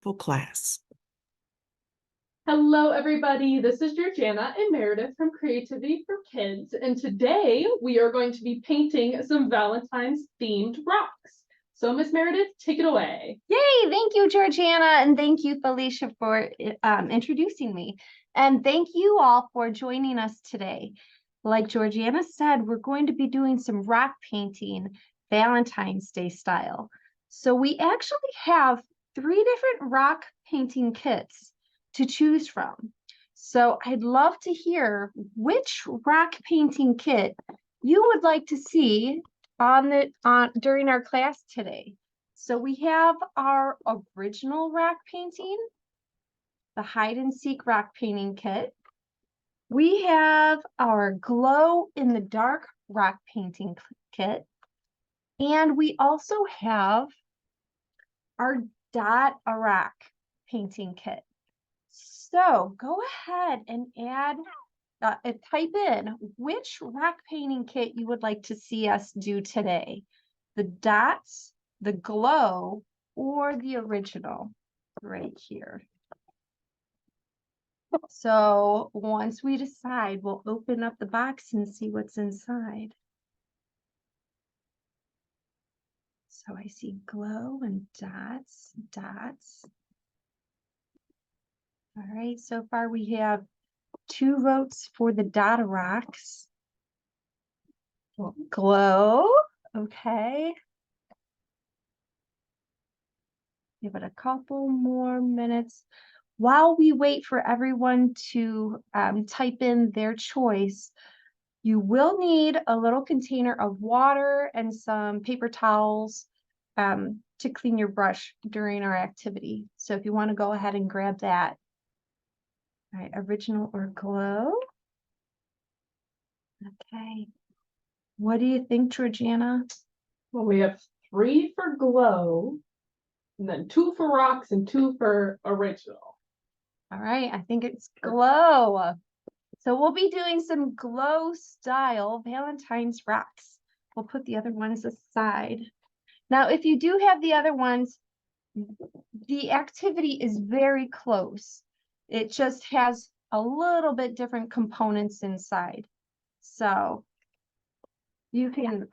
wonderful class. Hello, everybody. This is Georgiana and Meredith from Creativity for Kids, and today we are going to be painting some Valentine's themed rocks. So, Miss Meredith, take it away. Yay! Thank you, Georgiana, and thank you, Felicia, for introducing me. And thank you all for joining us today. Like Georgiana said, we're going to be doing some rock painting, Valentine's Day style. So we actually have 3 different rock painting kits to choose from. So I'd love to hear which rock painting kit you would like to see during our class today. So we have our original rock painting, the hide and seek rock painting kit. We have our glow in the dark rock painting kit. And we also have our dot a rock painting kit. So go ahead and type in which rock painting kit you would like to see us do today. The dots, the glow, or the original right here. So once we decide, we'll open up the box and see what's inside. So I see glow and dots, dots. All right, so far we have 2 votes for the dot rocks. Glow, okay. Give it a couple more minutes. While we wait for everyone to type in their choice, you will need a little container of water and some paper towels to clean your brush during our activity. So if you want to go ahead and grab that. All right, original or glow. Okay. What do you think, Georgiana? Well, we have 3 for glow, and then 2 for rocks and 2 for original. All right, I think it's glow. So we'll be doing some glow style Valentine's rocks. We'll put the other ones aside. Now, if you do have the other ones, the activity is very close. It just has a little bit different components inside. So you can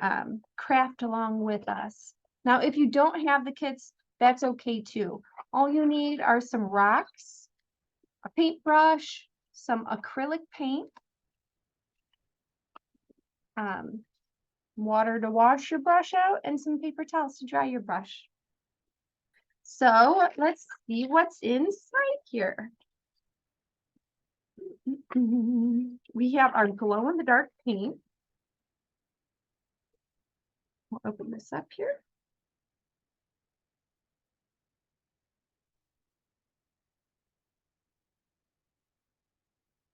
craft along with us. Now, if you don't have the kits, that's okay too. All you need are some rocks, a paintbrush, some acrylic paint, water to wash your brush out, and some paper towels to dry your brush. So let's see what's inside here. We have our glow in the dark paint. We'll open this up here.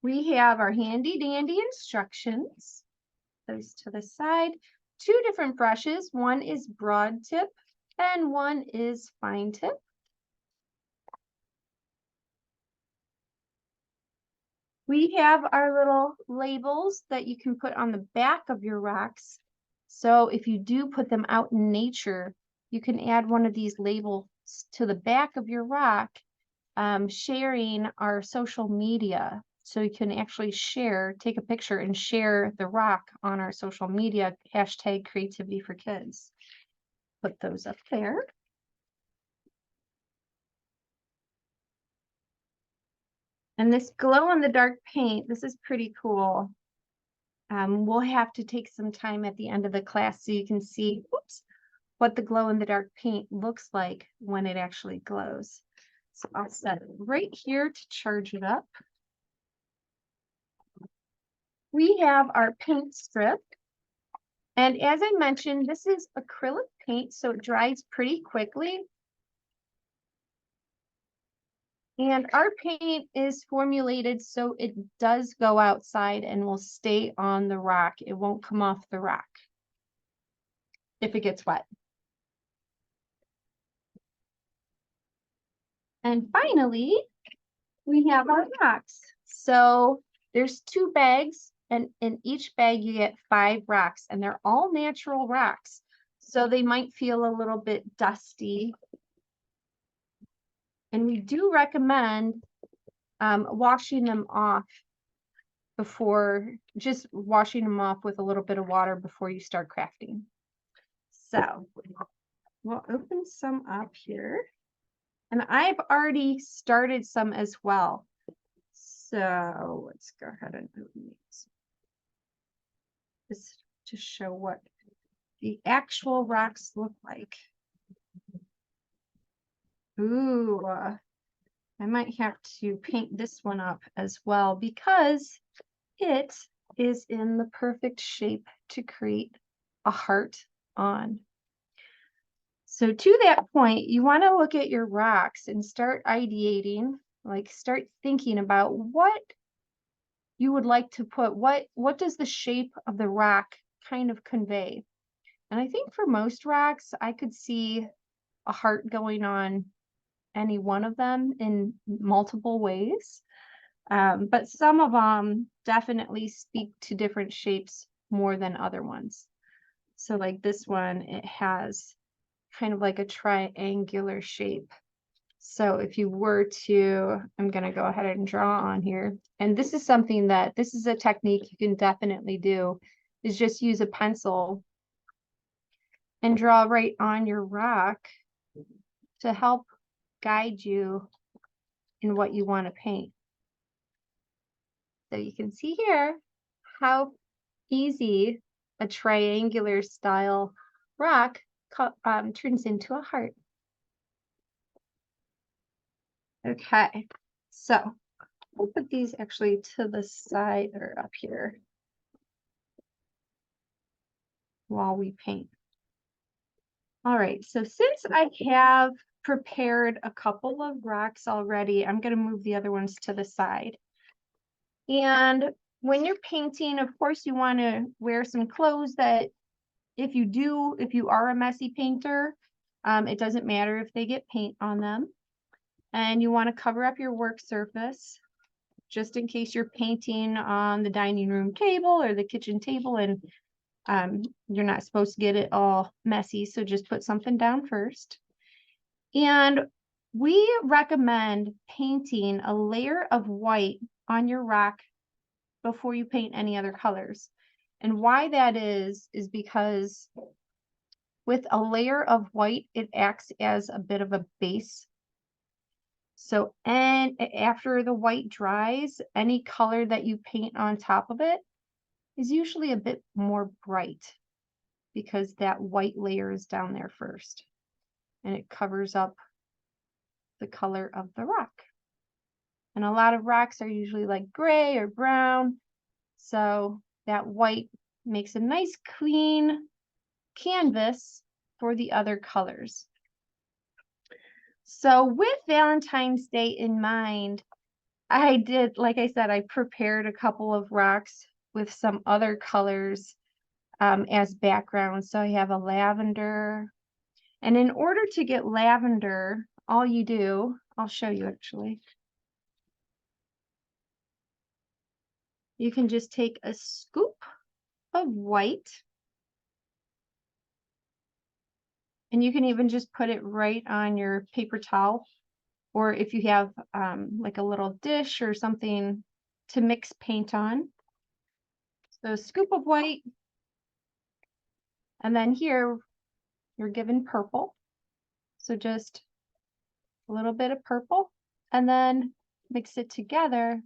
We have our handy dandy instructions. Those to the side. 2 different brushes. One is broad tip and one is fine tip. We have our little labels that you can put on the back of your rocks. So if you do put them out in nature, you can add one of these labels to the back of your rock, sharing our social media. So you can actually take a picture and share the rock on our social media, hashtag Creativity for Kids. Put those up there. And this glow in the dark paint, this is pretty cool. We'll have to take some time at the end of the class so you can see what the glow in the dark paint looks like when it actually glows. So I'll set it right here to charge it up. We have our paint strip. And as I mentioned, this is acrylic paint, so it dries pretty quickly. And our paint is formulated so it does go outside and will stay on the rock. It won't come off the rock if it gets wet. And finally, we have our rocks. So there's 2 bags, and in each bag you get 5 rocks, and they're all natural rocks. So they might feel a little bit dusty. And we do recommend washing them off just washing them off with a little bit of water before you start crafting. So we'll open some up here. And I've already started some as well. So let's go ahead and open these. Just to show what the actual rocks look like. Ooh, I might have to paint this one up as well because it is in the perfect shape to create a heart on. So to that point, you want to look at your rocks and start ideating, like start thinking about what you would like to put, what does the shape of the rock kind of convey? And I think for most rocks, I could see a heart going on any one of them in multiple ways. But some of them definitely speak to different shapes more than other ones. So like this one, it has kind of like a triangular shape. So if you were to, I'm going to go ahead and draw on here. And this is something this is a technique you can definitely do, is just use a pencil and draw right on your rock to help guide you in what you want to paint. So you can see here how easy a triangular style rock turns into a heart. Okay, so we'll put these actually to the side or up here while we paint. All right, so since I have prepared a couple of rocks already, I'm going to move the other ones to the side. And when you're painting, of course, you want to wear some clothes that if you are a messy painter, it doesn't matter if they get paint on them. And you want to cover up your work surface just in case you're painting on the dining room table or the kitchen table and you're not supposed to get it all messy. So just put something down first. And we recommend painting a layer of white on your rock before you paint any other colors. And why that is because with a layer of white, it acts as a bit of a base. So, and after the white dries, any color that you paint on top of it is usually a bit more bright because that white layer is down there first and it covers up the color of the rock. And a lot of rocks are usually like gray or brown. So that white makes a nice clean canvas for the other colors. So with Valentine's Day in mind, like I said, I prepared a couple of rocks with some other colors as background. So I have a lavender. And in order to get lavender, all you do, I'll show you actually. You can just take a scoop of white. And you can even just put it right on your paper towel. Or if you have like a little dish or something to mix paint on. So a scoop of white. And then here you're given purple. So just a little bit of purple and then mix it together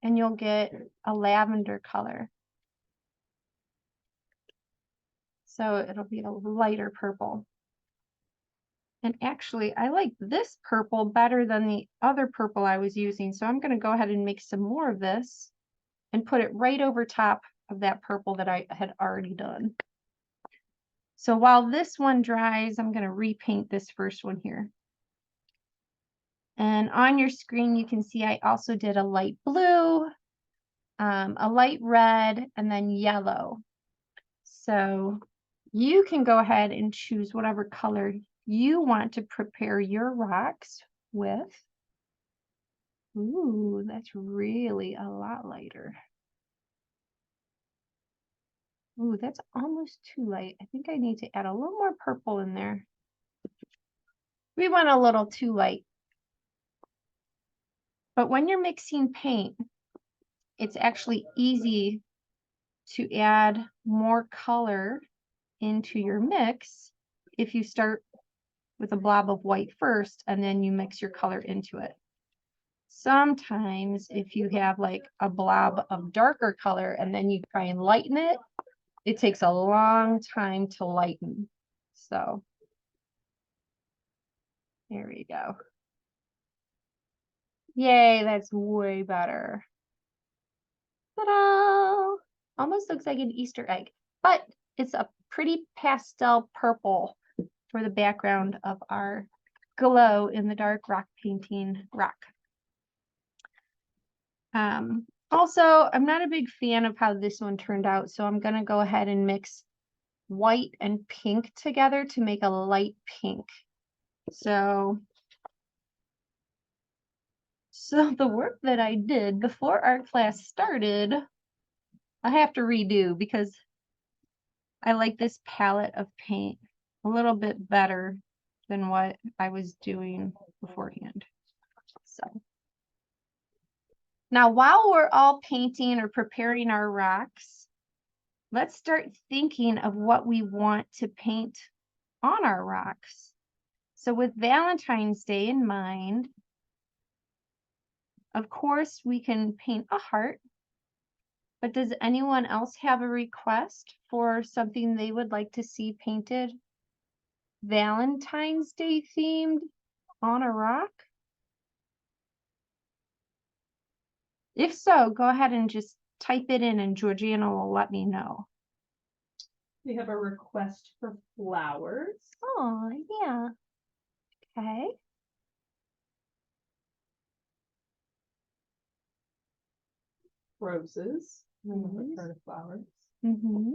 and you'll get a lavender color. So it'll be a lighter purple. And actually, I like this purple better than the other purple I was using. So I'm going to go ahead and make some more of this and put it right over top of that purple that I had already done. So while this one dries, I'm going to repaint this first one here. And on your screen, you can see I also did a light blue, a light red, and then yellow. So you can go ahead and choose whatever color you want to prepare your rocks with. Ooh, that's really a lot lighter. Ooh, that's almost too light. I think I need to add a little more purple in there. We went a little too light. But when you're mixing paint, it's actually easy to add more color into your mix if you start with a blob of white first and then you mix your color into it. Sometimes if you have like a blob of darker color and then you try and lighten it, it takes a long time to lighten. So there we go. Yay, that's way better. Ta-da! Almost looks like an Easter egg, but it's a pretty pastel purple for the background of our glow in the dark rock painting rock. Also, I'm not a big fan of how this one turned out, so I'm going to go ahead and mix white and pink together to make a light pink. So the work that I did before art class started, I have to redo because I like this palette of paint a little bit better than what I was doing beforehand. So now while we're all painting or preparing our rocks, let's start thinking of what we want to paint on our rocks. So with Valentine's Day in mind, of course, we can paint a heart, but does anyone else have a request for something they would like to see painted Valentine's Day themed on a rock? If so, go ahead and just type it in and Georgiana will let me know. We have a request for flowers. Oh, yeah. Okay. Roses. Heard of flowers. Mm-hmm.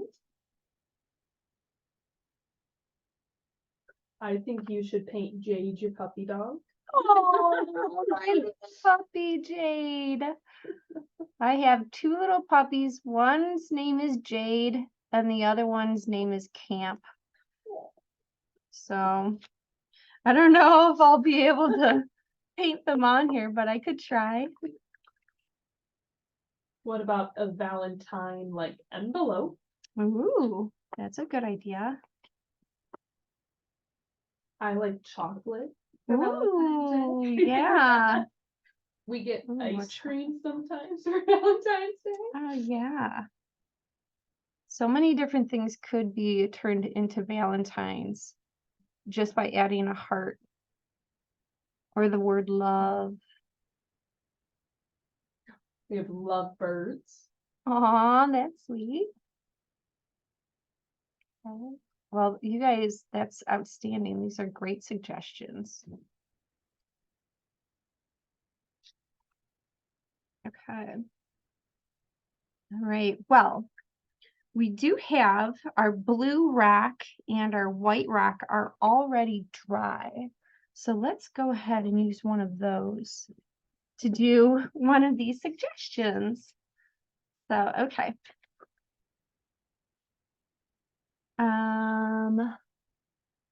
I think you should paint Jade, your puppy dog. Oh, my little puppy Jade. I have two little puppies. One's name is Jade and the other one's name is Camp. So I don't know if I'll be able to paint them on here, but I could try. What about a Valentine like envelope? Ooh, that's a good idea. I like chocolate for Valentine's Ooh, Day. yeah. We get Ooh, ice cream sometimes for Valentine's Day. Oh, yeah. So many different things could be turned into Valentines just by adding a heart or the word love. We have lovebirds. Aw, that's sweet. Okay. Well, you guys, that's outstanding. These are great suggestions. Okay. All right. Well, we do have our blue rock and our white rock are already dry. So let's go ahead and use one of those to do one of these suggestions. So, okay.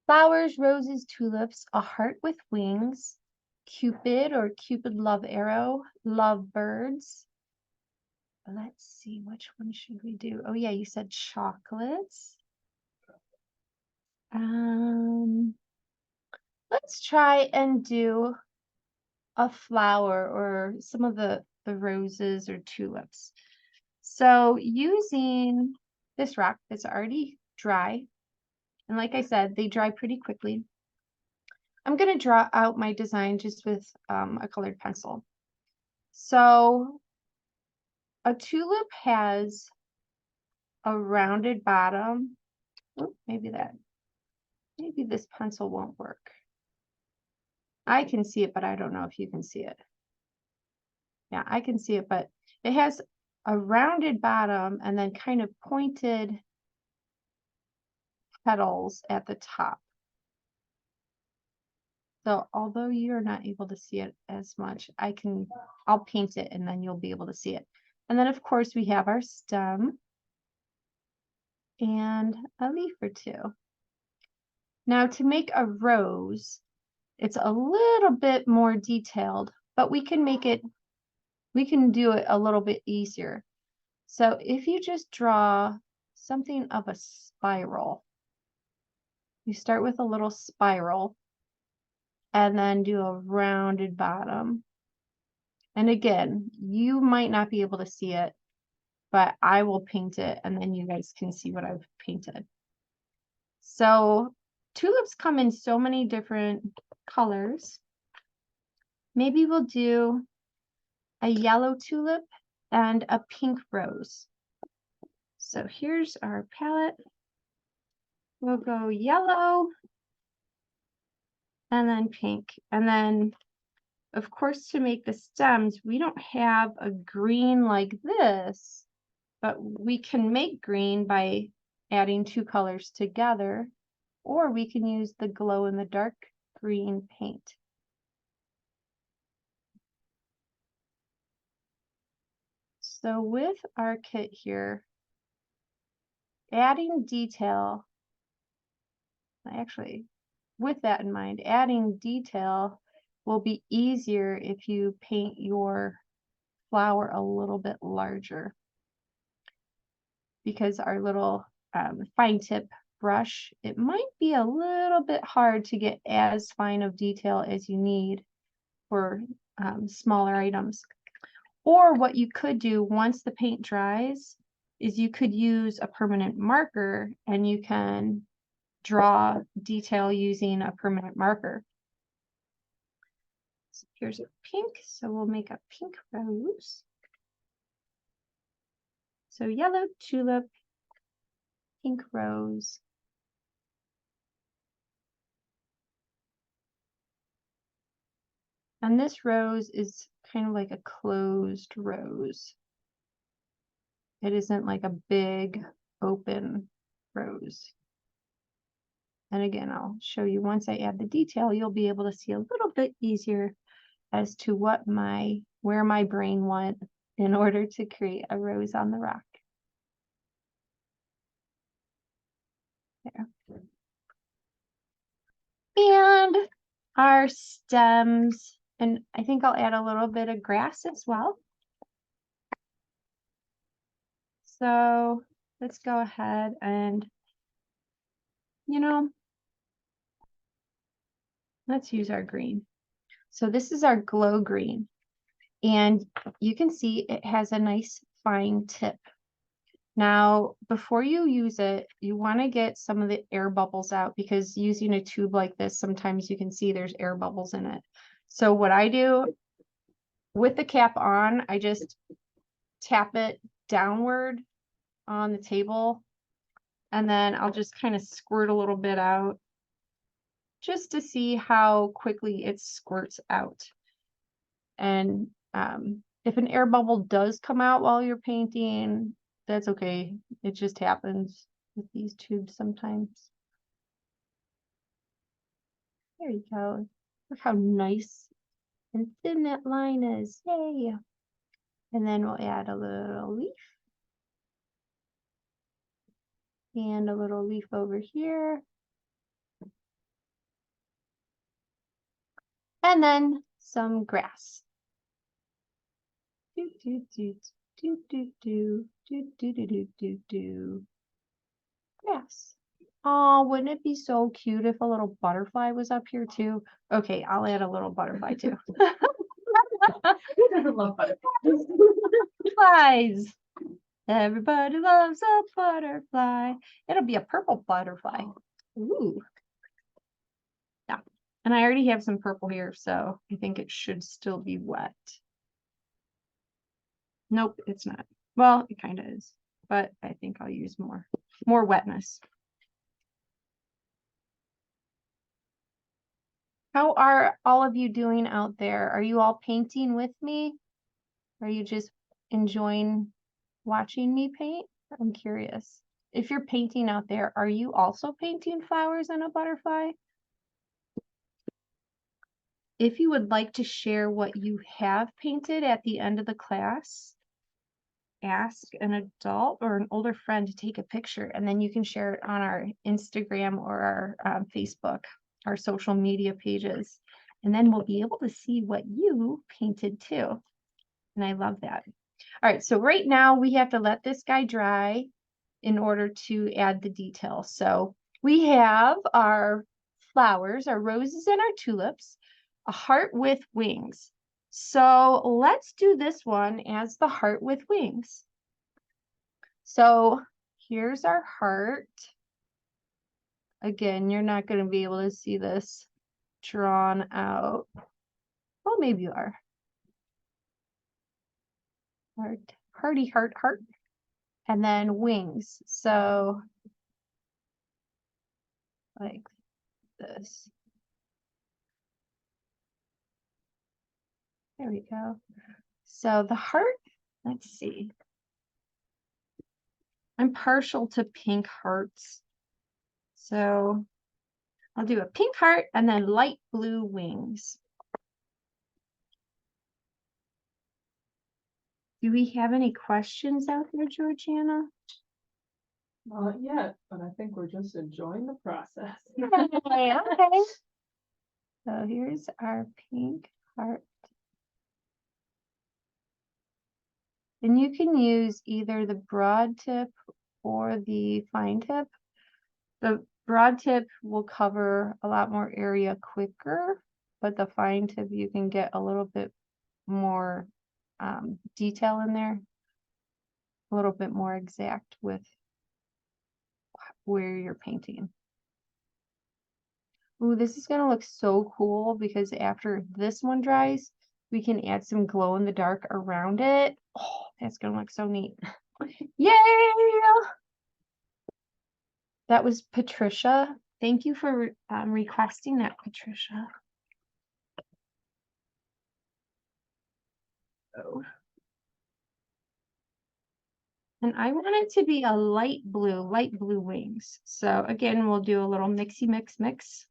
Flowers, roses, tulips, a heart with wings, Cupid or Cupid love arrow, love birds. Let's see, which one should we do? Oh yeah, you said chocolates. Let's try and do a flower or some of the roses or tulips. So using this rock that's already dry, and like I said, they dry pretty quickly. I'm going to draw out my design just with a colored pencil. So a tulip has a rounded bottom. Oops, maybe this pencil won't work. I can see it, but I don't know if you can see it. Yeah, I can see it, but it has a rounded bottom and then kind of pointed petals at the top. So although you're not able to see it as much, I'll paint it and then you'll be able to see it. And then of course we have our stem and a leaf or two. Now to make a rose, it's a little bit more detailed but we can do it a little bit easier. So if you just draw something of a spiral, you start with a little spiral and then do a rounded bottom. And again, you might not be able to see it, but I will paint it and then you guys can see what I've painted. So tulips come in so many different colors. Maybe we'll do a yellow tulip and a pink rose. So here's our palette. We'll go yellow and then pink. And then, of course, to make the stems, we don't have a green like this, but we can make green by adding two colors together, or we can use the glow in the dark green paint. So with our kit here, adding detail, actually, with that in mind, adding detail will be easier if you paint your flower a little bit larger, because our little fine tip brush, it might be a little bit hard to get as fine of detail as you need for smaller items. Or what you could do once the paint dries is you could use a permanent marker and you can draw detail using a permanent marker. So here's a pink, so we'll make a pink rose. So yellow tulip, pink rose. And this rose is kind of like a closed rose. It isn't like a big open rose. And again, I'll show you once I add the detail, you'll be able to see a little bit easier as to where my brain went in order to create a rose on the rock. There. And our stems, and I think I'll add a little bit of grass as well. So let's go ahead and, let's use our green. So this is our glow green, and you can see it has a nice fine tip. Now, before you use it, you want to get some of the air bubbles out, because using a tube like this, sometimes you can see there's air bubbles in it. So what I do with the cap on, I just tap it downward on the table, and then I'll just kind of squirt a little bit out just to see how quickly it squirts out. And if an air bubble does come out while you're painting, that's okay. It just happens with these tubes sometimes. There you go. Look how nice and thin that line is. Yay. And then we'll add a little leaf. And a little leaf over here. And then some grass. Do, do, do, do, do, do, do, do, do, do, do, do. Grass. Oh, wouldn't it be so cute if a little butterfly was up here too? Okay, I'll add a little butterfly too. Who doesn't love butterflies? Butterflies. Everybody loves a butterfly. It'll be a purple butterfly. Ooh. Yeah. And I already have some purple here, so I think it should still be wet. Nope, it's not. Well, it kind of is, but I think I'll use more wetness. How are all of you doing out there? Are you all painting with me? Are you just enjoying watching me paint? I'm curious. If you're painting out there, are you also painting flowers and a butterfly? If you would like to share what you have painted at the end of the class, ask an adult or an older friend to take a picture, and then you can share it on our Instagram or our Facebook, our social media pages. And then we'll be able to see what you painted too. And I love that. All right, so right now we have to let this guy dry in order to add the details. So we have our flowers, our roses and our tulips, a heart with wings. So let's do this one as the heart with wings. So here's our heart. Again, you're not going to be able to see this drawn out. Well, maybe you are. Heart, hearty heart, heart. And then wings. So like this. There we go. So the heart, let's see. I'm partial to pink hearts. So I'll do a pink heart and then light blue wings. Do we have any questions out there, Georgiana? Not yet, but I think we're just enjoying the process. Okay. So here's our pink heart. And you can use either the broad tip or the fine tip. The broad tip will cover a lot more area quicker, but the fine tip you can get a little bit more detail in there, a little bit more exact with where you're painting. Ooh, this is gonna look so cool because after this one dries, we can add some glow in the dark around it. Oh, that's gonna look so neat. Yay! That was Patricia. Thank you for requesting that, Patricia. Oh. And I want it to be a light blue wings. So again, we'll do a little mixy mix,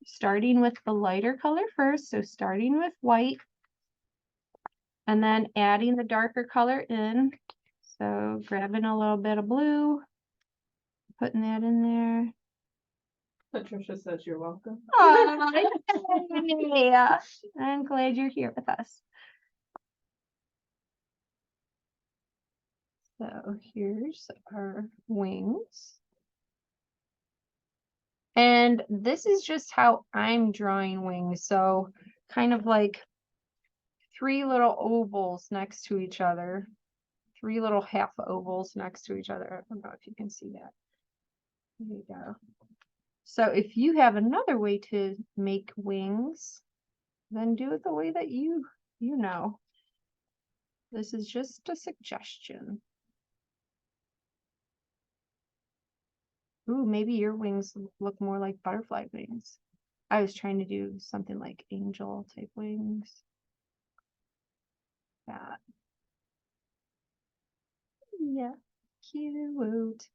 starting with the lighter color first. So starting with white and then adding the darker color in. So grabbing a little bit of blue, putting that in there. Patricia says you're welcome. Oh, yeah. I'm glad you're here with us. So here's our wings. And this is just how I'm drawing wings. So kind of like 3 little ovals next to each other. 3 little half ovals next to each other. I don't know if you can see that. There you go. So if you have another way to make wings, then do it the way that you know. This is just a suggestion. Ooh, maybe your wings look more like butterfly wings. I was trying to do something like angel type wings. That. Yeah, cute.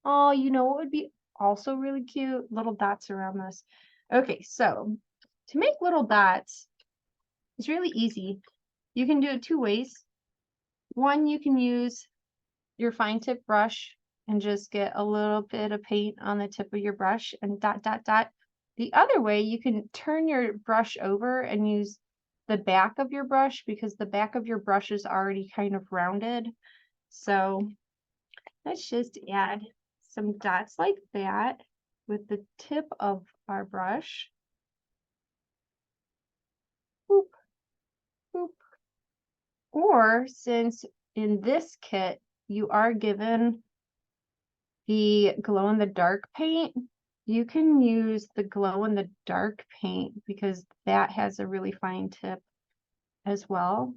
Oh, you know what would be also really cute? Little dots around this. Okay, so to make little dots, it's really easy. You can do it 2 ways. One, you can use your fine tip brush and just get a little bit of paint on the tip of your brush and dot, dot, dot. The other way, you can turn your brush over and use the back of your brush because the back of your brush is already kind of rounded. So let's just add some dots like that with the tip of our brush. Boop, boop. Or since in this kit, you are given the glow in the dark paint, you can use the glow in the dark paint because that has a really fine tip as well.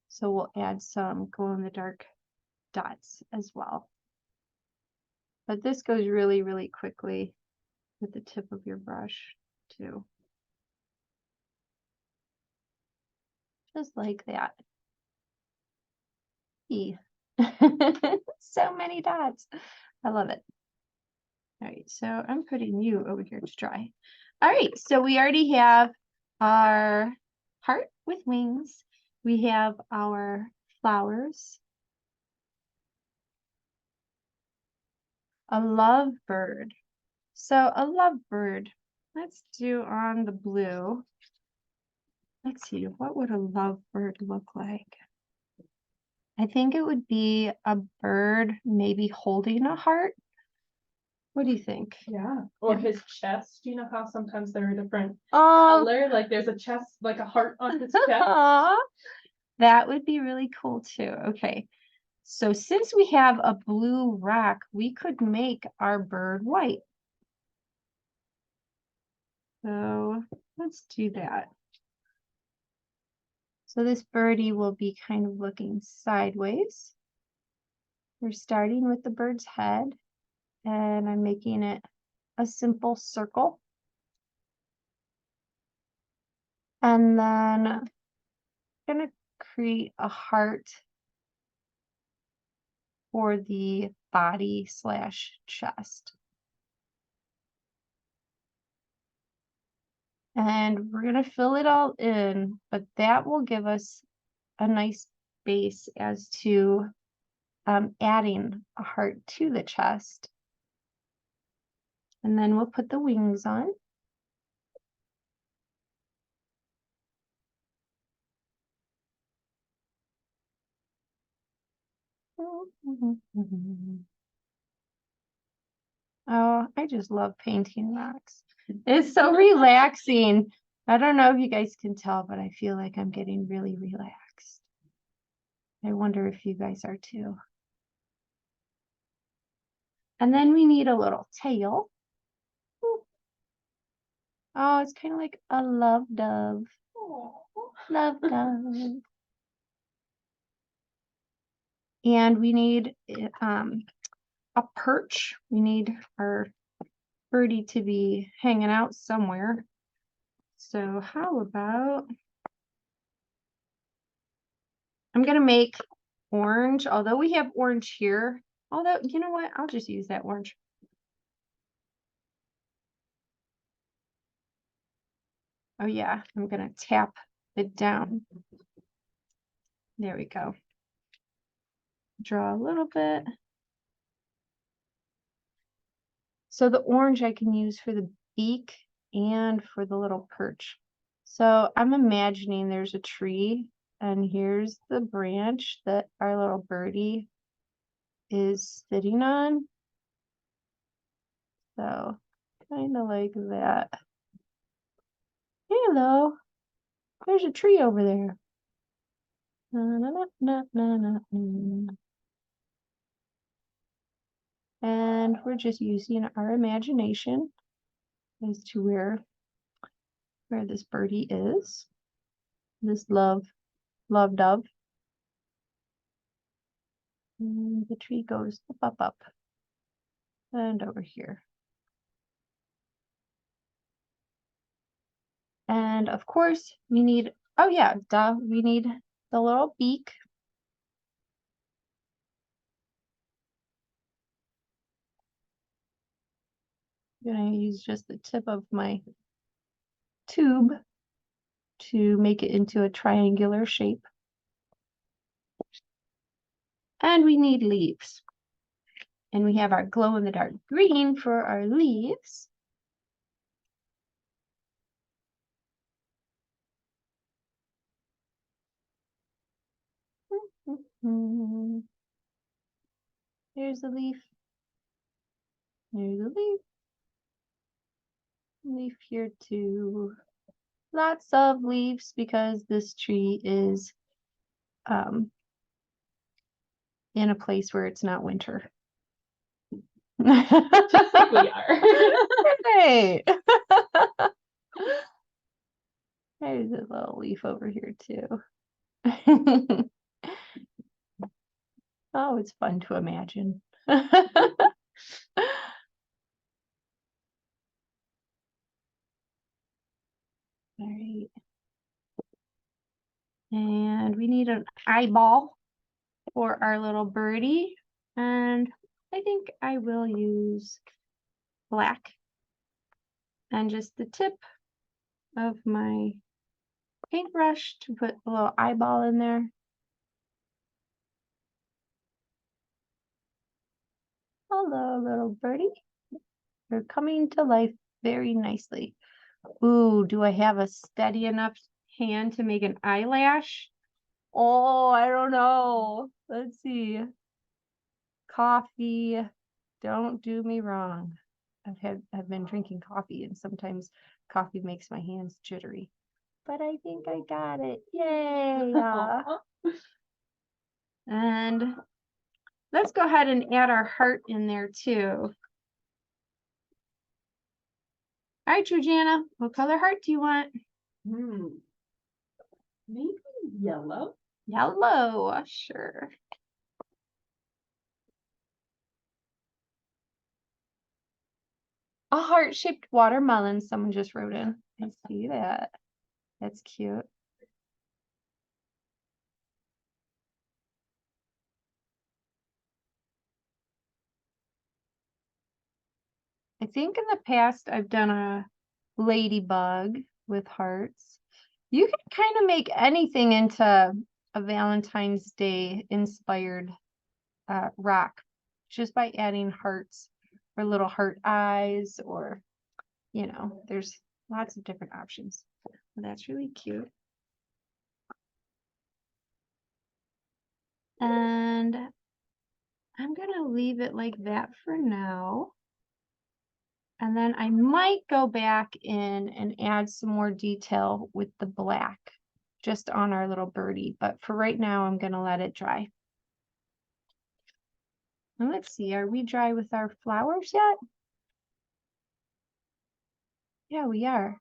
So we'll add some glow in the dark dots as well. But this goes really, really quickly with the tip of your brush too. Just like that. So many dots. I love it. All right, so I'm putting you over here to dry. All right, so we already have our heart with wings. We have our flowers. A lovebird. So a lovebird. Let's do on the blue. Let's see, what would a lovebird look like? I think it would be a bird maybe holding a heart. What do you think? Yeah, or his chest. You know how sometimes they're a different Oh, color? Like there's a chest, like a heart on his chest. that would be really cool too. Okay. So since we have a blue rock, we could make our bird white. So let's do that. So this birdie will be kind of looking sideways. We're starting with the bird's head, and I'm making it a simple circle. And then I'm going to create a heart for the body / chest. And we're going to fill it all in, but that will give us a nice base as to adding a heart to the chest. And then we'll put the wings on. Oh, I just love painting rocks. It's so relaxing. I don't know if you guys can tell, but I feel like I'm getting really relaxed. I wonder if you guys are too. And then we need a little tail. Oh, it's kind of like a love dove. Love dove. And we need a perch. We need our birdie to be hanging out somewhere. So how about, I'm gonna make orange, although we have orange here. Although, you know what? I'll just use that orange. Oh yeah, I'm gonna tap it down. There we go. Draw a little bit. So the orange I can use for the beak and for the little perch. So I'm imagining there's a tree, and here's the branch that our little birdie is sitting on. So kind of like that. Hello, there's a tree over there. Na, na, na, na, na, na, na. And we're just using our imagination as to where this birdie is. This love dove. And the tree goes up, and over here. And of course, we need, oh yeah, duh, we need the little beak. I'm gonna use just the tip of my tube to make it into a triangular shape. And we need leaves. And we have our glow-in-the-dark green for our leaves. Here's a leaf. There's a leaf. Leaf here too. Lots of leaves because this tree is in a place where it's not winter. Just like we are. Hey. There's a little leaf over here too. Oh, it's fun to imagine. All right. And we need an eyeball for our little birdie. And I think I will use black and just the tip of my paintbrush to put a little eyeball in there. Hello, little birdie. You're coming to life very nicely. Ooh, do I have a steady enough hand to make an eyelash. Oh, I don't know. Let's see. Coffee. Don't do me wrong. I've been drinking coffee, and sometimes coffee makes my hands jittery. But I think I got it. Yay! And let's go ahead and add our heart in there too. All right, Georgiana, what color heart do you want? Maybe yellow. Yellow, sure. A heart-shaped watermelon, someone just wrote in. I see that. That's cute. I think in the past I've done a ladybug with hearts. You can kind of make anything into a Valentine's Day inspired rock just by adding hearts or little heart eyes, or, you know, there's lots of different options. That's really cute. And I'm gonna leave it like that for now. And then I might go back in and add some more detail with the black just on our little birdie. But for right now, I'm gonna let it dry. And let's see, are we dry with our flowers yet? Yeah, we are.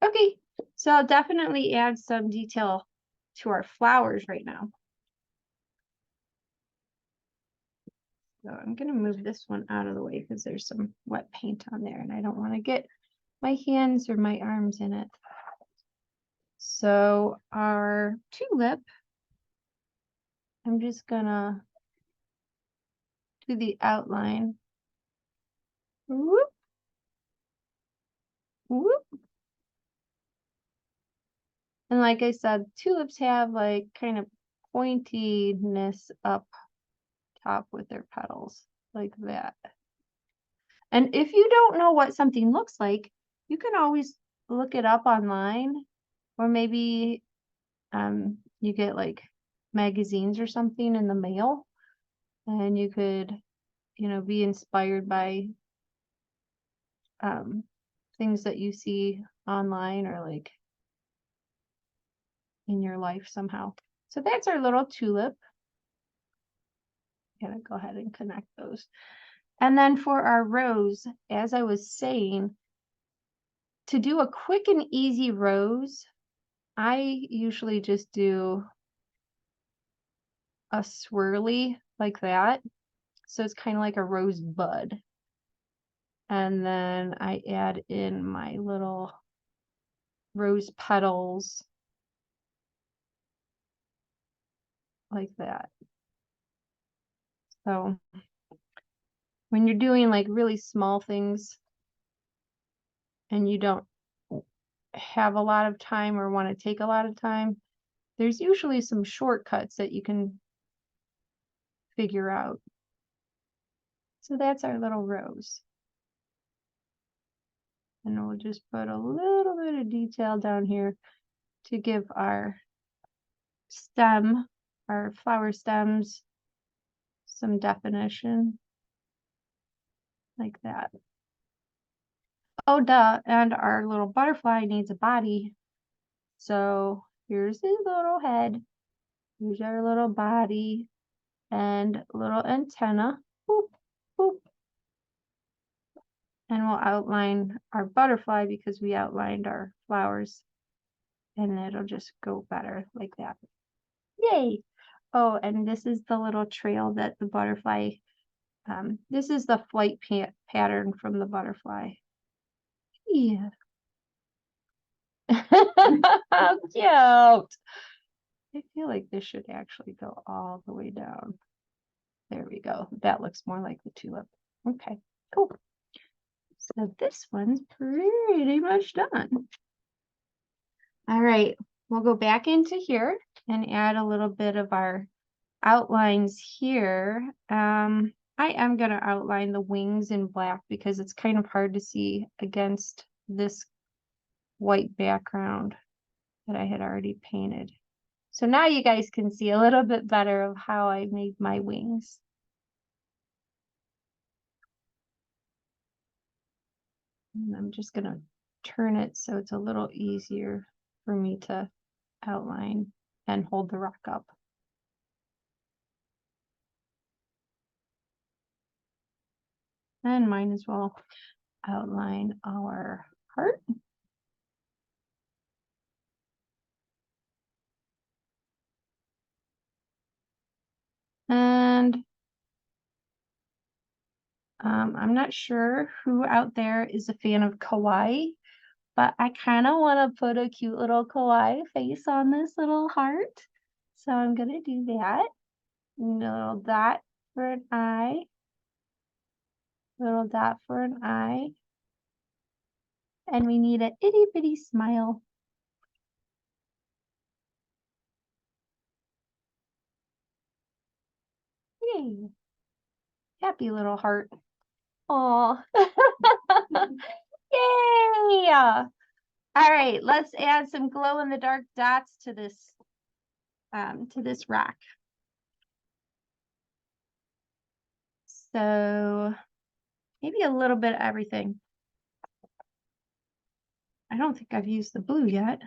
Okay, so I'll definitely add some detail to our flowers right now. So I'm gonna move this one out of the way because there's some wet paint on there and I don't want to get my hands or my arms in it. So our tulip, I'm just gonna do the outline. Whoop, whoop. And like I said, tulips have like kind of pointiness up top with their petals, like that. And if you don't know what something looks like, you can always look it up online, or maybe you get like magazines or something in the mail, and you could, you know, be inspired by things that you see online or like in your life somehow. So that's our little tulip. I'm gonna go ahead and connect those. And then for our rose, as I was saying, to do a quick and easy rose, I usually just do a swirly like that. So it's kind of like a rose bud. And then I add in my little rose petals like that. So when you're doing like really small things and you don't have a lot of time or want to take a lot of time, there's usually some shortcuts that you can figure out. So that's our little rose. And we'll just put a little bit of detail down here to give our stem, our flower stems, some definition like that. Oh, duh, and our little butterfly needs a body. So here's his little head. Here's our little body and little antenna. Boop, boop. And we'll outline our butterfly because we outlined our flowers, and it'll just go better like that. Yay! Oh, and this is the little trail that the butterfly, this is the flight pattern from the butterfly. Yeah. How cute! I feel like this should actually go all the way down. There we go. That looks more like the tulip. Okay, cool. So this one's pretty much done. All right, we'll go back into here and add a little bit of our outlines here. I am going to outline the wings in black because it's kind of hard to see against this white background that I had already painted. So now you guys can see a little bit better of how I made my wings. And I'm just going to turn it so it's a little easier for me to outline and hold the rock up. And might as well outline our heart. And I'm not sure who out there is a fan of kawaii, but I kind of want to put a cute little kawaii face on this little heart. So I'm going to do that. Little dot for an eye. Little dot for an eye. And we need an itty bitty smile. Yay. Happy little heart. Aw. Yay. All right, let's add some glow in the dark dots to this rock. So maybe a little bit of everything. I don't think I've used the blue yet.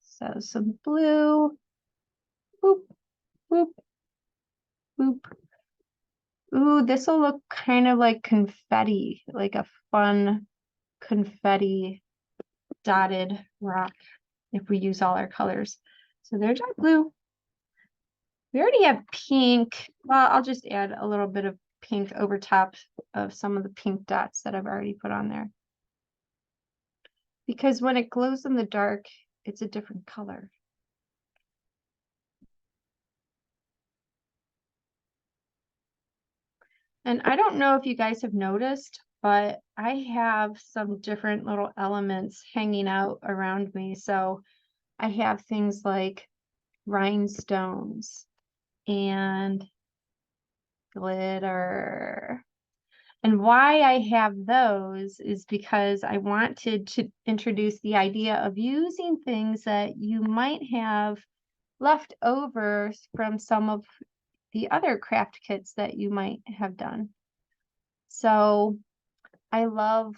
So some blue. Boop, boop, boop. Ooh, this will look kind of like confetti, like a fun confetti dotted rock if we use all our colors. So there's our blue. We already have pink. Well, I'll just add a little bit of pink over top of some of the pink dots that I've already put on there. Because when it glows in the dark, it's a different color. And I don't know if you guys have noticed, but I have some different little elements hanging out around me. So I have things like rhinestones and glitter. And why I have those is because I wanted to introduce the idea of using things that you might have left over from some of the other craft kits that you might have done. So I love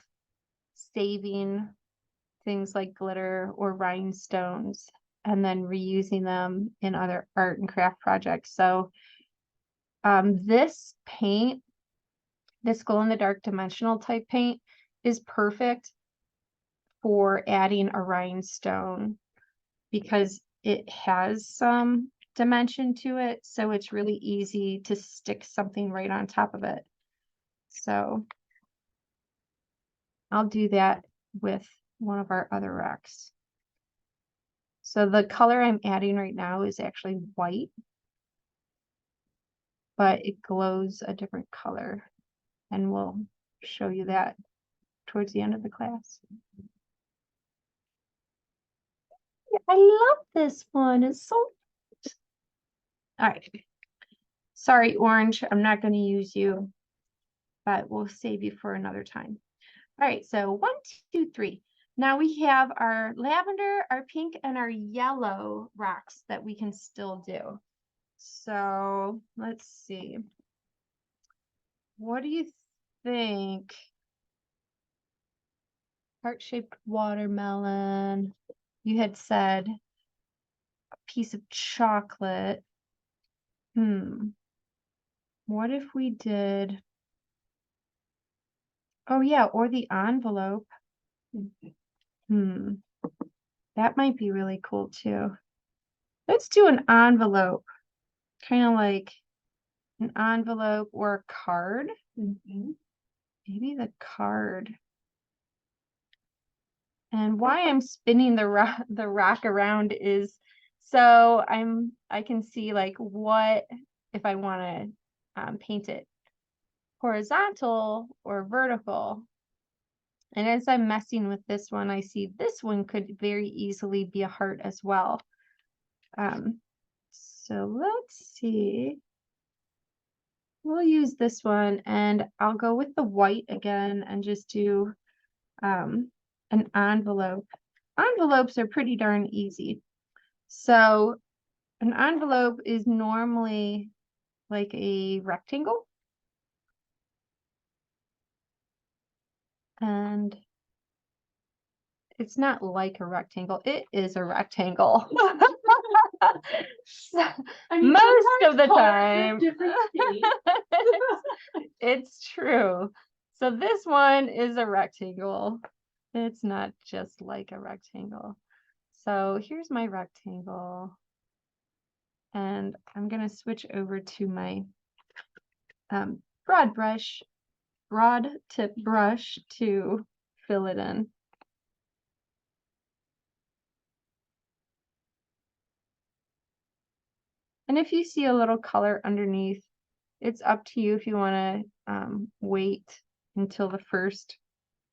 saving things like glitter or rhinestones and then reusing them in other art and craft projects. So this paint, this glow in the dark dimensional type paint, is perfect for adding a rhinestone because it has some dimension to it. So it's really easy to stick something right on top of it. So I'll do that with one of our other rocks. So the color I'm adding right now is actually white, but it glows a different color. And we'll show you that towards the end of the class. I love this one. It's so... All right. Sorry, orange. I'm not going to use you, but we'll save you for another time. All right. So 1, 2, 3. Now we have our lavender, our pink, and our yellow rocks that we can still do. So let's see. What do you think? Heart-shaped watermelon. You had said a piece of chocolate. What if we did... Oh yeah, or the envelope. That might be really cool too. Let's do an envelope. Kind of like an envelope or a card. Maybe the card. And why I'm spinning the rock around is so I can see like what if I want to paint it horizontal or vertical. And as I'm messing with this one, I see this one could very easily be a heart as well. So let's see. We'll use this one and I'll go with the white again and just do an envelope. envelopes are pretty darn easy. So an envelope is normally like a rectangle. And it's not like a rectangle, it is a rectangle. So, I mean, most of the sometimes cards time. have different shapes. It's true. So this one is a rectangle. It's not just like a rectangle. So here's my rectangle. And I'm going to switch over to my broad tip brush to fill it in. And if you see a little color underneath, it's up to you if you want to wait until the first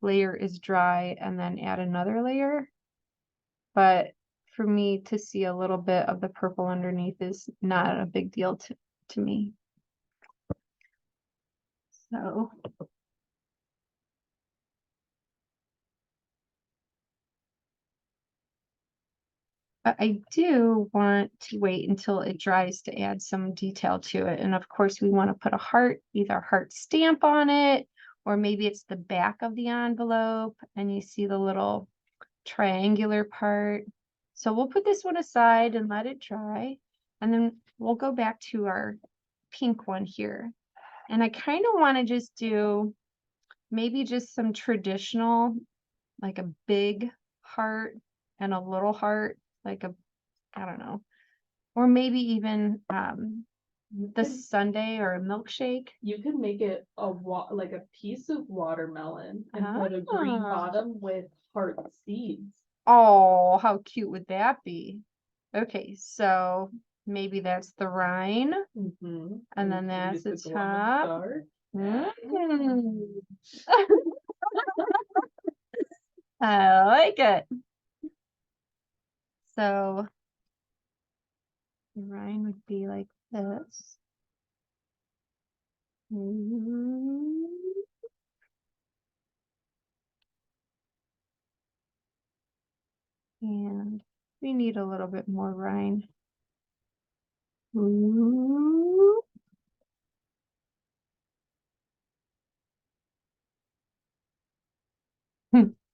layer is dry and then add another layer. But for me to see a little bit of the purple underneath is not a big deal to me. So but I do want to wait until it dries to add some detail to it. And of course, we want to put a heart, either a heart stamp on it, or maybe it's the back of the envelope and you see the little triangular part. So we'll put this one aside and let it dry. And then we'll go back to our pink one here. And I kind of want to just do maybe just some traditional, like a big heart and a little heart, like a, I don't know, or maybe even the sundae or a milkshake. You can make it like a piece of watermelon and put a green bottom with heart seeds. Oh, how cute would that be? Okay, so maybe that's the rind, and then that's the top. I like it. So the rind would be like this. And we need a little bit more rind.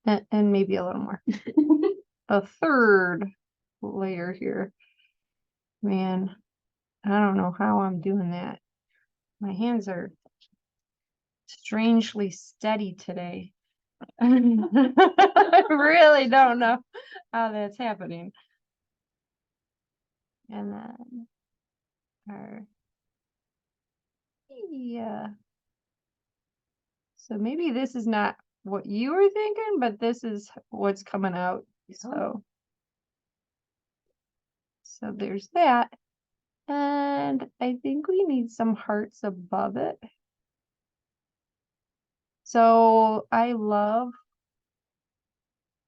And maybe a little more. A third layer here. Man, I don't know how I'm doing that. My hands are strangely steady today. I really don't know how that's happening. And then yeah. So maybe this is not what you were thinking, but this is what's coming out. So there's that. And I think we need some hearts above it. So I love,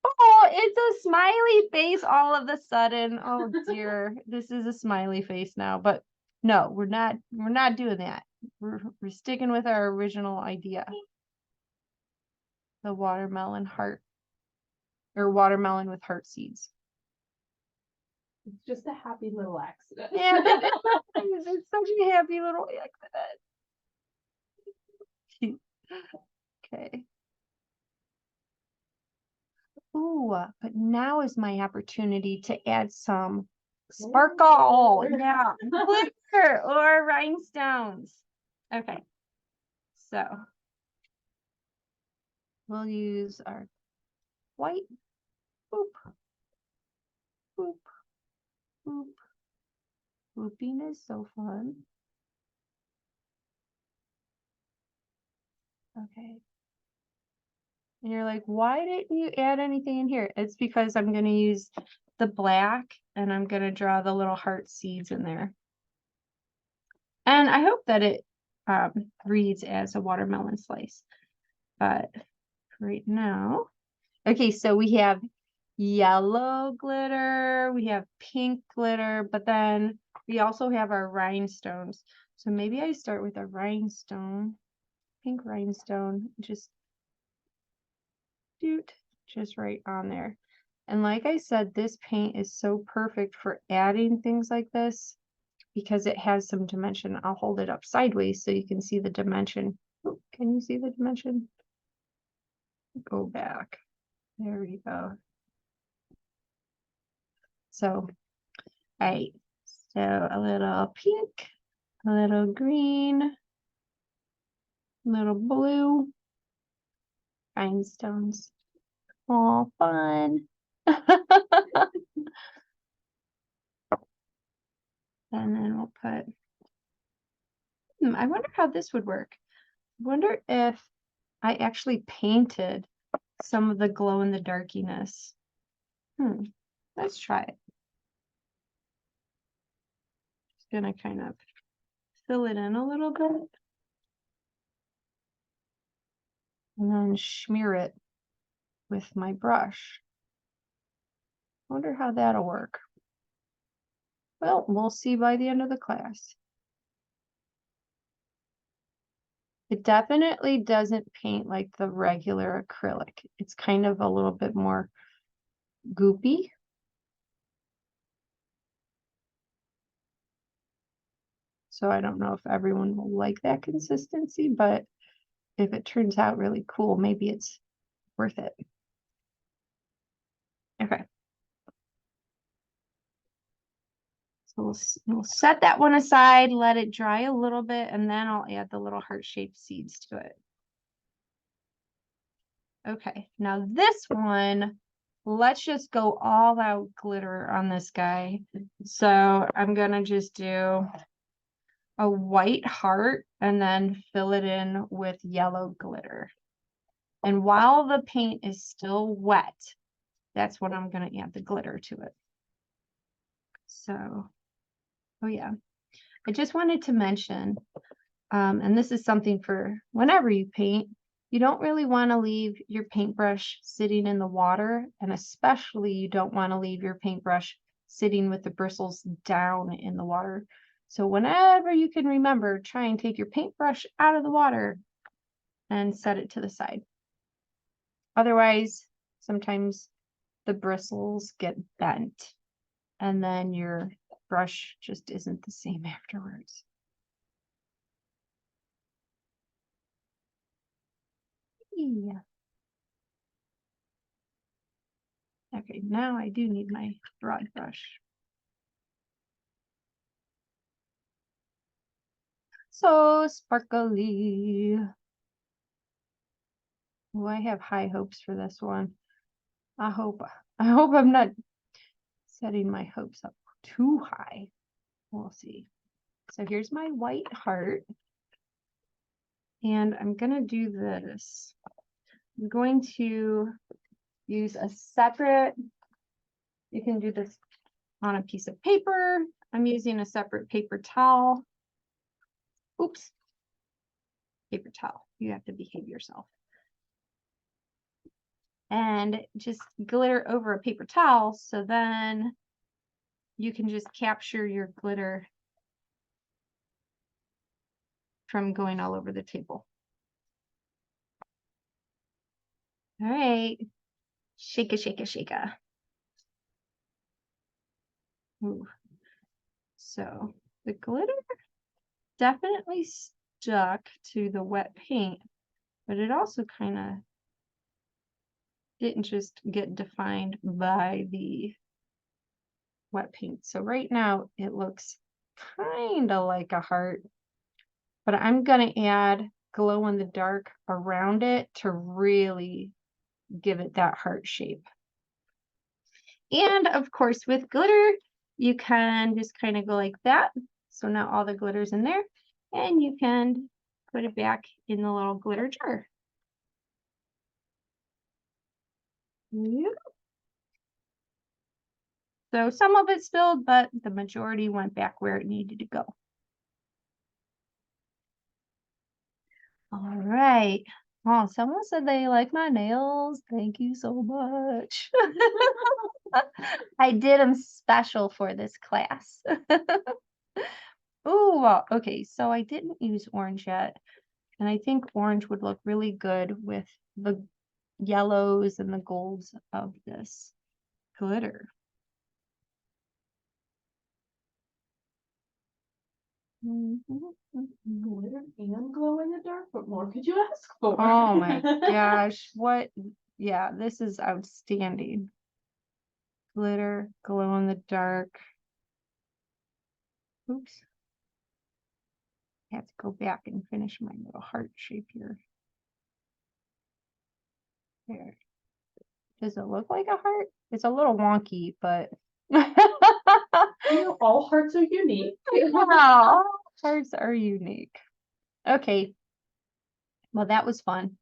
oh, it's a smiley face all of a sudden. Oh dear, this is a smiley face now, but no, we're not doing that. We're sticking with our original idea. The watermelon heart, or watermelon with heart seeds. It's just a happy little accident. Yeah, it's such a happy little accident. Okay. Ooh, but now is my opportunity to add some sparkle. Yeah, glitter or rhinestones. Okay, so we'll use our white. Boop, boop, boop. Booping is so fun. Okay. And you're like, why didn't you add anything in here? It's because I'm going to use the black and I'm going to draw the little heart seeds in there. And I hope that it reads as a watermelon slice. But right now, okay, so we have yellow glitter, we have pink glitter, but then we also have our rhinestones. So maybe I start with a rhinestone, pink rhinestone, just right on there. And like I said, this paint is so perfect for adding things like this because it has some dimension. I'll hold it up sideways so you can see the dimension. Oh, can you see the dimension? Go back. There we go. So, all right. So a little pink, a little green, a little blue, rhinestones. All fun. And then we'll put, I wonder how this would work. I wonder if I actually painted some of the glow in the darkiness. Let's try it. Just gonna kind of fill it in a little bit. And then smear it with my brush. Wonder how that'll work. Well, we'll see by the end of the class. It definitely doesn't paint like the regular acrylic. It's kind of a little bit more goopy. So I don't know if everyone will like that consistency, but if it turns out really cool, maybe it's worth it. Okay. So we'll set that one aside, let it dry a little bit, and then I'll add the little heart-shaped seeds to it. Okay, now this one, let's just go all out glitter on this guy. So I'm gonna just do a white heart and then fill it in with yellow glitter. And while the paint is still wet, that's when I'm gonna add the glitter to it. So, oh yeah, I just wanted to mention, and this is something for whenever you paint, you don't really want to leave your paintbrush sitting in the water, and especially you don't want to leave your paintbrush sitting with the bristles down in the water. So whenever you can remember, try and take your paintbrush out of the water and set it to the side. Otherwise, sometimes the bristles get bent and then your brush just isn't the same afterwards. Yeah. Okay, now I do need my broad brush. So sparkly. Oh, I have high hopes for this one. I hope I'm not setting my hopes up too high. We'll see. So here's my white heart. And I'm gonna do this. I'm going to use a separate, you can do this on a piece of paper. I'm using a separate paper towel. Oops. Paper towel. You have to behave yourself. And just glitter over a paper towel, so then you can just capture your glitter from going all over the table. All right, shake a, shake a, shake a. Ooh. So the glitter definitely stuck to the wet paint, but it also kind of didn't just get defined by the wet paint. So right now it looks kind of like a heart, but I'm going to add glow in the dark around it to really give it that heart shape. And of course, with glitter, you can just kind of go like that. So now all the glitter's in there, and you can put it back in the little glitter jar. Yep. So some of it spilled, but the majority went back where it needed to go. All right. Oh, someone said they like my nails. Thank you so much. I did them special for this class. Oh, okay. So I didn't use orange yet. And I think orange would look really good with the yellows and the golds of this. glitter. Glitter and glow in the dark. What more could you ask for? Oh my gosh, what? Yeah, this is outstanding. Glitter, glow in the dark. Oops. I have to go back and finish my little heart shape here. There. Does it look like a heart? It's a little wonky, but You know, all hearts are unique. wow, hearts are unique. Okay. Well, that was fun.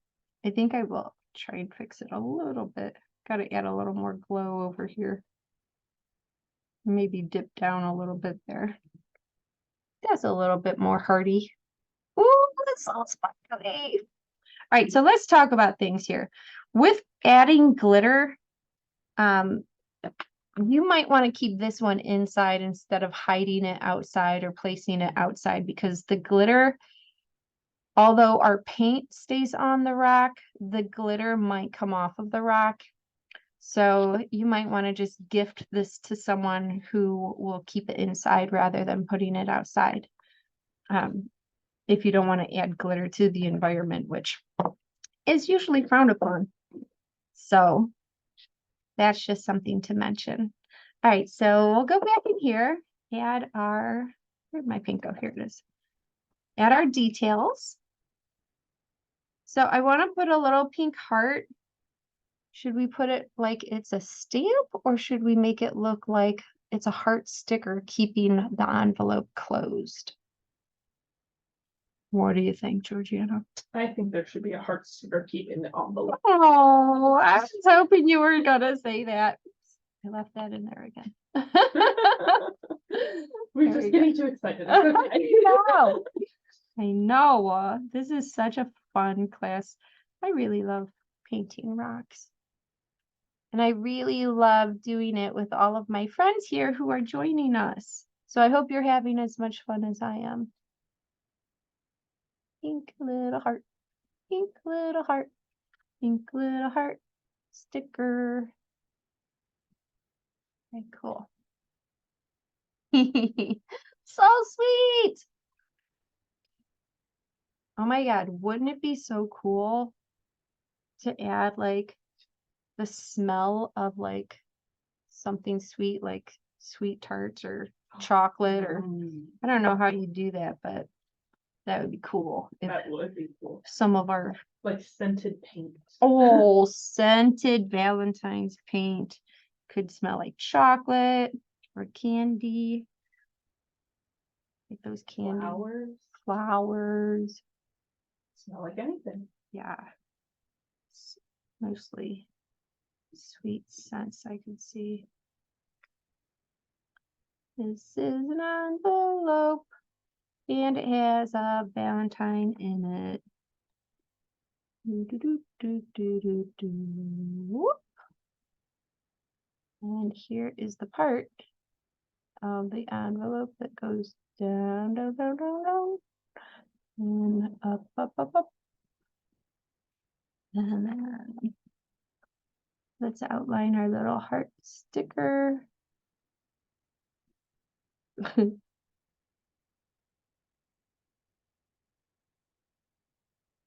I think I will try and fix it a little bit. Got to add a little more glow over here. Maybe dip down a little bit there. That's a little bit more hearty. Ooh, it's all sparkly. All right, so let's talk about things here. With adding glitter, you might want to keep this one inside instead of hiding it outside or placing it outside, because the glitter, although our paint stays on the rock, the glitter might come off of the rock. So you might want to just gift this to someone who will keep it inside rather than putting it outside. If you don't want to add glitter to the environment, which is usually frowned upon. So that's just something to mention. All right, so we'll go back in here, add our, where'd my pink go? Here it is. Add our details. So I want to put a little pink heart. Should we put it like it's a stamp, or should we make it look like it's a heart sticker keeping the envelope closed? What do you think, Georgiana? I think there should be a heart sticker keeping the envelope. Oh, I was hoping you were gonna say that. I left that in there again. We're There just we getting too excited. It's I okay. know. I know. This is such a fun class. I really love painting rocks. And I really love doing it with all of my friends here who are joining us. So I hope you're having as much fun as I am. Pink little heart, pink little heart, pink little heart sticker. Okay, cool. So sweet. Oh my God, wouldn't it be so cool to add like the smell of like something sweet, like sweet tarts or chocolate, or I don't know how you do that, but that would be cool. If That would be cool. some of our Like scented paint. oh, scented Valentine's paint could smell like chocolate or candy. Like those candy flowers. Smell like anything. Yeah. Mostly sweet scents I could see. This is an envelope and it has a Valentine in it. And here is the part of the envelope that goes down, down, down, down, down, and up, up, up, up. And then let's outline our little heart sticker.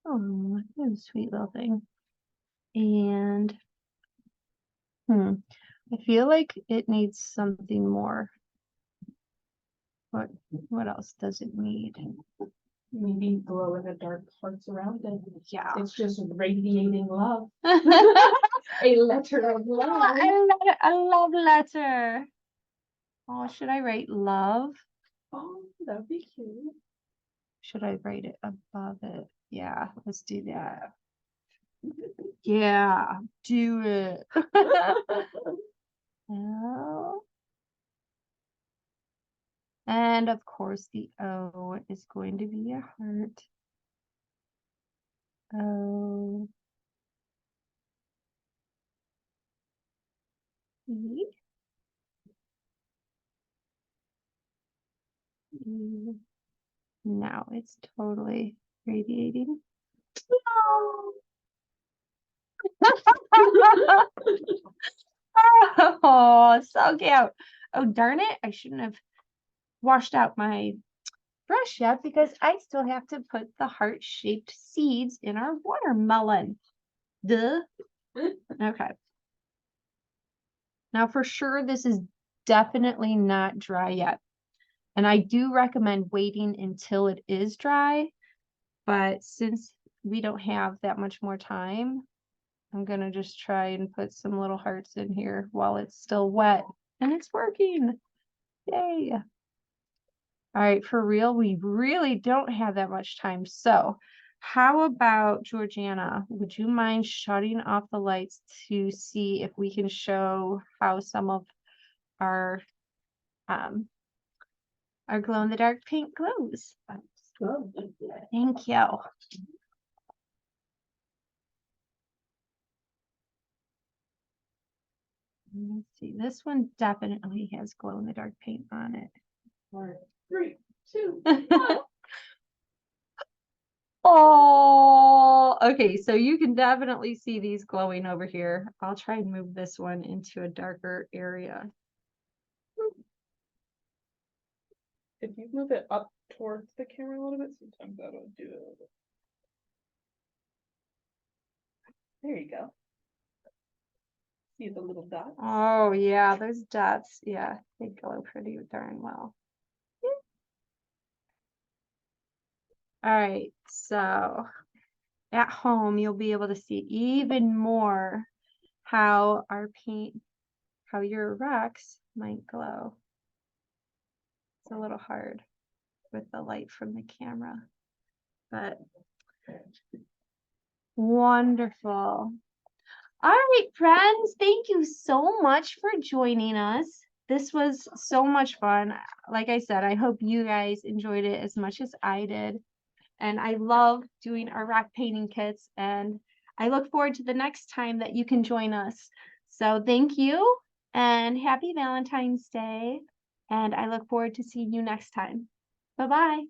Oh, that's a sweet little thing. And I feel like it needs something more. What else does it need? Maybe glow in the dark hearts around it. Yeah. It's just radiating love. A letter of love. I love letter. Oh, should I write love? Oh, that would be cute. Should I write it above it? Yeah, let's do that. Yeah, do it. Oh. And of course, the O is going to be a heart. O. E. E. Now it's totally radiating. No. Oh, so cute. Oh, darn it. I shouldn't have washed out my brush yet because I still have to put the heart-shaped seeds in our watermelon. Duh. Okay. Now for sure, this is definitely not dry yet. And I do recommend waiting until it is dry. But since we don't have that much more time, I'm gonna just try and put some little hearts in here while it's still wet. And it's working. Yay. All right, for real, we really don't have that much time. So how about Georgiana, would you mind shutting off the lights to see if we can show how some of our glow-in-the-dark paint glows? Thank you. Let's see, this one definitely has glow-in-the-dark paint on it. 3, 2, 1. Oh, okay, so you can definitely see these glowing over here. I'll try and move this one into a darker area. If you move it up towards the camera a little bit, sometimes that'll do it a little bit. There you go. See the little dots? Oh yeah, those dots, yeah, they glow pretty darn well. All right, so at home, you'll be able to see even more how how your rocks might glow. It's a little hard with the light from the camera, but wonderful. All right, friends, thank you so much for joining us. This was so much fun. Like I said, I hope you guys enjoyed it as much as I did. And I love doing our rock painting kits, and I look forward to the next time that you can join us. So thank you and happy Valentine's Day. And I look forward to seeing you next time. Bye-bye.